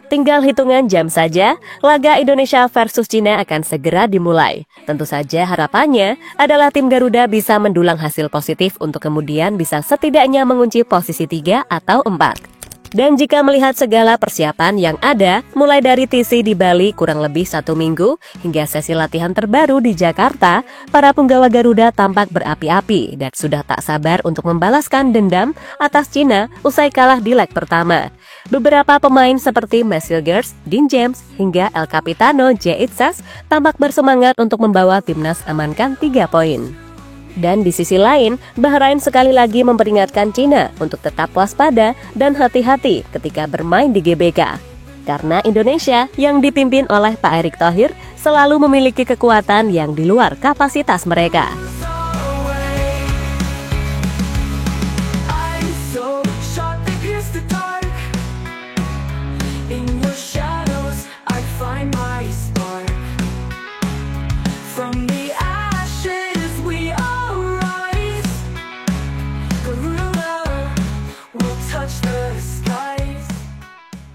Tinggal hitungan jam saja, laga Indonesia versus Cina akan segera dimulai. Tentu saja harapannya adalah tim Garuda bisa mendulang hasil positif untuk kemudian bisa setidaknya mengunci posisi 3 atau 4. Dan jika melihat segala persiapan yang ada, mulai dari TC di Bali kurang lebih 1 minggu, hingga sesi latihan terbaru di Jakarta, para punggawa Garuda tampak berapi-api dan sudah tak sabar untuk membalaskan dendam atas Cina usai kalah di leg pertama. Beberapa pemain seperti Messil Girls, Dean James, hingga El Capitano J. Itzas tampak bersemangat untuk membawa timnas amankan 3 poin. Dan di sisi lain, Bahrain sekali lagi memperingatkan Cina untuk tetap waspada dan hati-hati ketika bermain di GBK. Karena Indonesia yang dipimpin oleh Pak Erick Thohir selalu memiliki kekuatan yang di luar kapasitas mereka.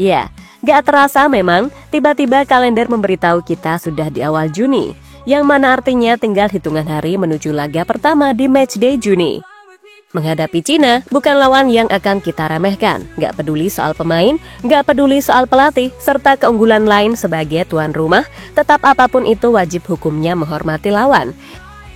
Ya, gak terasa memang, tiba-tiba kalender memberitahu kita sudah di awal Juni, yang mana artinya tinggal hitungan hari menuju laga pertama di matchday Juni. Menghadapi Cina bukan lawan yang akan kita remehkan, gak peduli soal pemain, gak peduli soal pelatih, serta keunggulan lain sebagai tuan rumah, tetap apapun itu wajib hukumnya menghormati lawan.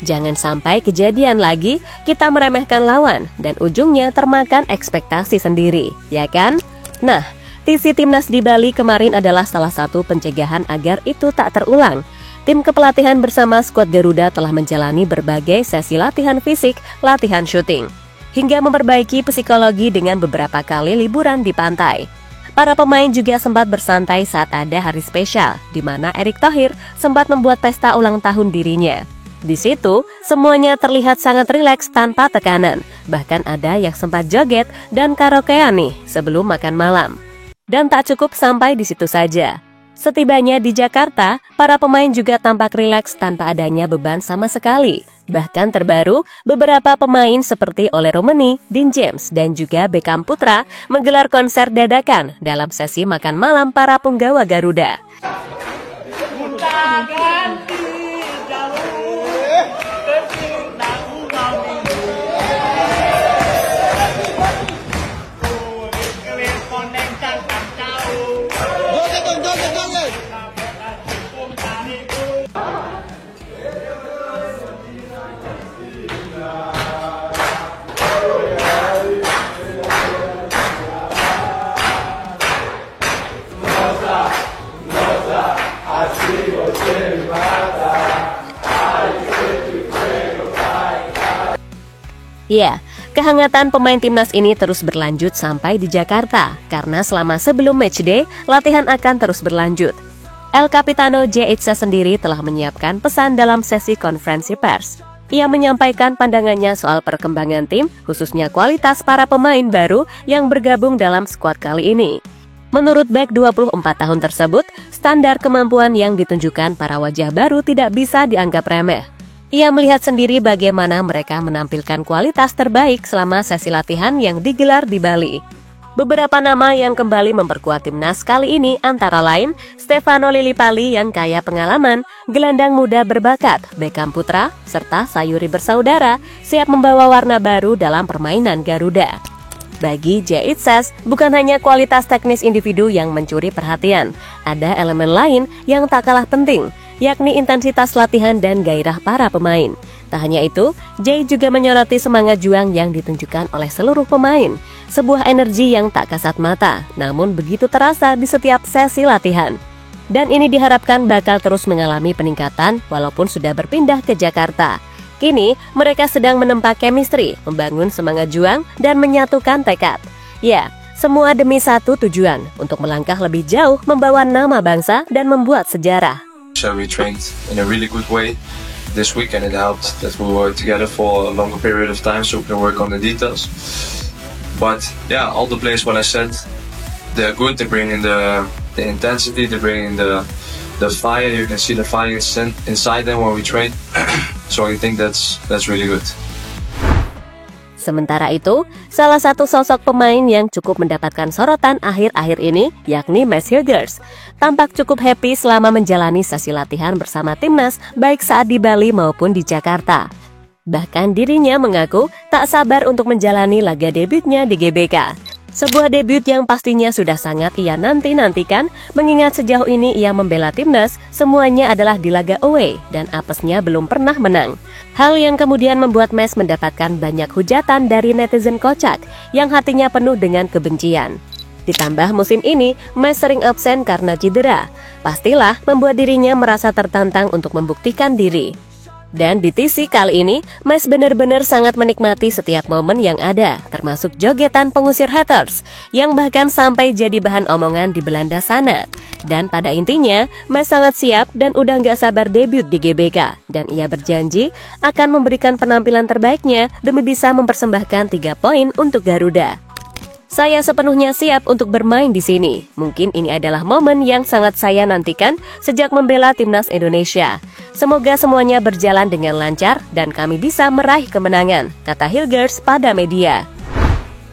Jangan sampai kejadian lagi kita meremehkan lawan, dan ujungnya termakan ekspektasi sendiri, ya kan? Nah, TC Timnas di Bali kemarin adalah salah satu pencegahan agar itu tak terulang. Tim kepelatihan bersama skuad Garuda telah menjalani berbagai sesi latihan fisik, latihan syuting, hingga memperbaiki psikologi dengan beberapa kali liburan di pantai. Para pemain juga sempat bersantai saat ada hari spesial, di mana Erick Thohir sempat membuat pesta ulang tahun dirinya. Di situ, semuanya terlihat sangat rileks tanpa tekanan. Bahkan ada yang sempat joget dan karaokean nih sebelum makan malam. Dan tak cukup sampai di situ saja. Setibanya di Jakarta, para pemain juga tampak rileks tanpa adanya beban sama sekali. Bahkan terbaru, beberapa pemain seperti Ole Romeni, Dean James, dan juga Beckham Putra menggelar konser dadakan dalam sesi makan malam para punggawa Garuda. Ya, kehangatan pemain timnas ini terus berlanjut sampai di Jakarta, karena selama sebelum matchday, latihan akan terus berlanjut. El Capitano J. Itzas sendiri telah menyiapkan pesan dalam sesi konferensi pers. Ia menyampaikan pandangannya soal perkembangan tim, khususnya kualitas para pemain baru yang bergabung dalam skuad kali ini. Menurut bek 24 tahun tersebut, standar kemampuan yang ditunjukkan para wajah baru tidak bisa dianggap remeh. Ia melihat sendiri bagaimana mereka menampilkan kualitas terbaik selama sesi latihan yang digelar di Bali. Beberapa nama yang kembali memperkuat timnas kali ini antara lain Stefano Lillipali yang kaya pengalaman, gelandang muda berbakat, Beckham Putra, serta Sayuri bersaudara siap membawa warna baru dalam permainan Garuda. Bagi J. Itzas, bukan hanya kualitas teknis individu yang mencuri perhatian, ada elemen lain yang tak kalah penting, yakni intensitas latihan dan gairah para pemain. Tak hanya itu, Jay juga menyoroti semangat juang yang ditunjukkan oleh seluruh pemain. Sebuah energi yang tak kasat mata, namun begitu terasa di setiap sesi latihan. Dan ini diharapkan bakal terus mengalami peningkatan walaupun sudah berpindah ke Jakarta. Kini, mereka sedang menempa chemistry, membangun semangat juang, dan menyatukan tekad. Ya, semua demi satu tujuan, untuk melangkah lebih jauh, membawa nama bangsa, dan membuat sejarah. So we trained in a really good way this week, and it helped that we worked together for a longer period of time so we can work on the details. But yeah, all the players, what I said, they're good. They bring in the intensity, they bring in the fire. You can see the fire inside them when we train. So I think that's really good. Sementara itu, salah satu sosok pemain yang cukup mendapatkan sorotan akhir-akhir ini, yakni Max Hilgers, tampak cukup happy selama menjalani sesi latihan bersama timnas, baik saat di Bali maupun di Jakarta. Bahkan dirinya mengaku tak sabar untuk menjalani laga debutnya di GBK. Sebuah debut yang pastinya sudah sangat ia nanti-nantikan, mengingat sejauh ini ia membela timnas, semuanya adalah di laga away, dan apesnya belum pernah menang. Hal yang kemudian membuat Max mendapatkan banyak hujatan dari netizen kocak, yang hatinya penuh dengan kebencian. Ditambah musim ini, Max sering absen karena cedera. Pastilah membuat dirinya merasa tertantang untuk membuktikan diri. Dan di TC kali ini, Max benar-benar sangat menikmati setiap momen yang ada, termasuk jogetan pengusir haters, yang bahkan sampai jadi bahan omongan di Belanda sana. Dan pada intinya, Max sangat siap dan udah gak sabar debut di GBK. Dan ia berjanji akan memberikan penampilan terbaiknya demi bisa mempersembahkan 3 poin untuk Garuda. Saya sepenuhnya siap untuk bermain di sini. Mungkin ini adalah momen yang sangat saya nantikan sejak membela timnas Indonesia. Semoga semuanya berjalan dengan lancar dan kami bisa meraih kemenangan, kata Hilgers pada media.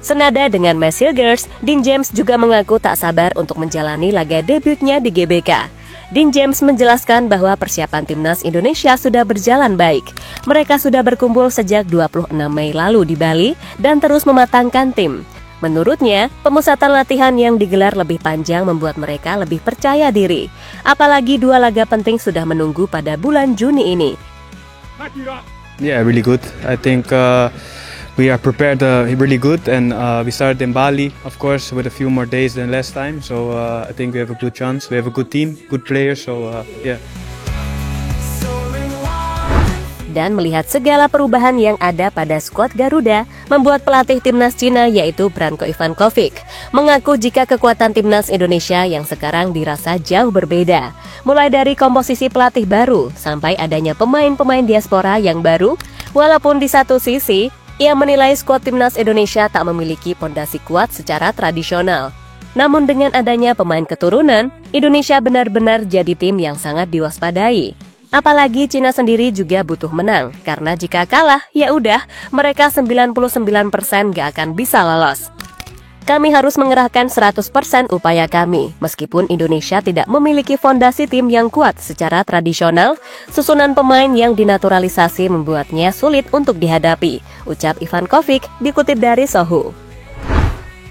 Senada dengan Max Hilgers, Dean James juga mengaku tak sabar untuk menjalani laga debutnya di GBK. Dean James menjelaskan bahwa persiapan timnas Indonesia sudah berjalan baik. Mereka sudah berkumpul sejak 26 Mei lalu di Bali dan terus mematangkan tim. Menurutnya, pemusatan latihan yang digelar lebih panjang membuat mereka lebih percaya diri. Apalagi 2 laga penting sudah menunggu pada bulan Juni ini. Yeah, really good. I think we are prepared really good, and we started in Bali, of course, with a few more days than last time. So I think we have a good chance. We have a good team, good players. So yeah. Dan melihat segala perubahan yang ada pada skuad Garuda, membuat pelatih timnas Cina yaitu Branko Ivankovic mengaku jika kekuatan timnas Indonesia yang sekarang dirasa jauh berbeda. Mulai dari komposisi pelatih baru sampai adanya pemain-pemain diaspora yang baru, walaupun di satu sisi, ia menilai skuad timnas Indonesia tak memiliki pondasi kuat secara tradisional. Namun dengan adanya pemain keturunan, Indonesia benar-benar jadi tim yang sangat diwaspadai. Apalagi Cina sendiri juga butuh menang, karena jika kalah, ya udah, mereka 99% gak akan bisa lolos. Kami harus mengerahkan 100% upaya kami, meskipun Indonesia tidak memiliki fondasi tim yang kuat secara tradisional, susunan pemain yang dinaturalisasi membuatnya sulit untuk dihadapi, ucap Ivankovic dikutip dari Sohu.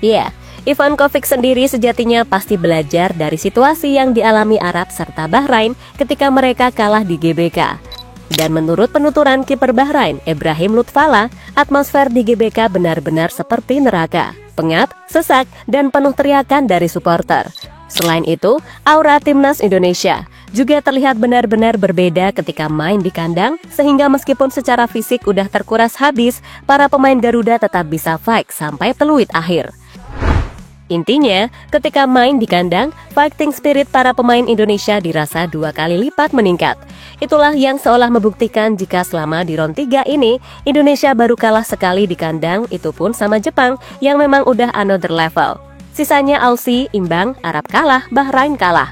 Ya, Ivankovic sendiri sejatinya pasti belajar dari situasi yang dialami Arab serta Bahrain ketika mereka kalah di GBK. Dan menurut penuturan kiper Bahrain, Ibrahim Lutfala, atmosfer di GBK benar-benar seperti neraka, pengap, sesak, dan penuh teriakan dari supporter. Selain itu, aura timnas Indonesia juga terlihat benar-benar berbeda ketika main di kandang, sehingga meskipun secara fisik udah terkuras habis, para pemain Garuda tetap bisa fight sampai peluit akhir. Intinya, ketika main di kandang, fighting spirit para pemain Indonesia dirasa 2 kali lipat meningkat. Itulah yang seolah membuktikan jika selama di round 3 ini, Indonesia baru kalah sekali di kandang, itu pun sama Jepang yang memang udah another level. Sisanya Aussie imbang, Arab kalah, Bahrain kalah.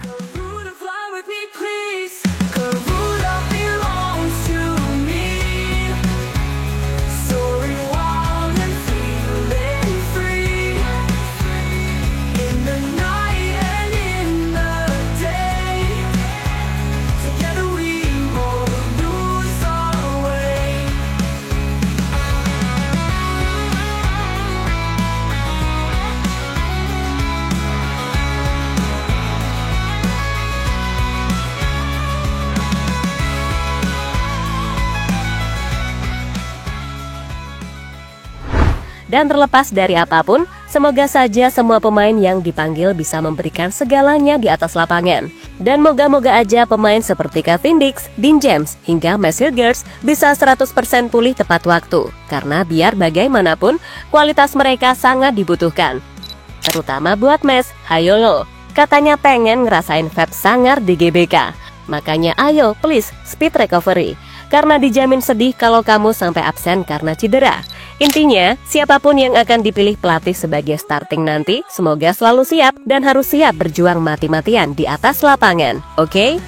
Dan terlepas dari apapun, semoga saja semua pemain yang dipanggil bisa memberikan segalanya di atas lapangan. Dan moga-moga aja pemain seperti Kevin Dix, Dean James, hingga Max Hilgers bisa 100% pulih tepat waktu. Karena biar bagaimanapun, kualitas mereka sangat dibutuhkan. Terutama buat Max, hayo lo, katanya pengen ngerasain vape sangar di GBK. Makanya ayo please speed recovery. Karena dijamin sedih kalau kamu sampai absen karena cedera. Intinya, siapapun yang akan dipilih pelatih sebagai starting nanti, semoga selalu siap dan harus siap berjuang mati-matian di atas lapangan, oke?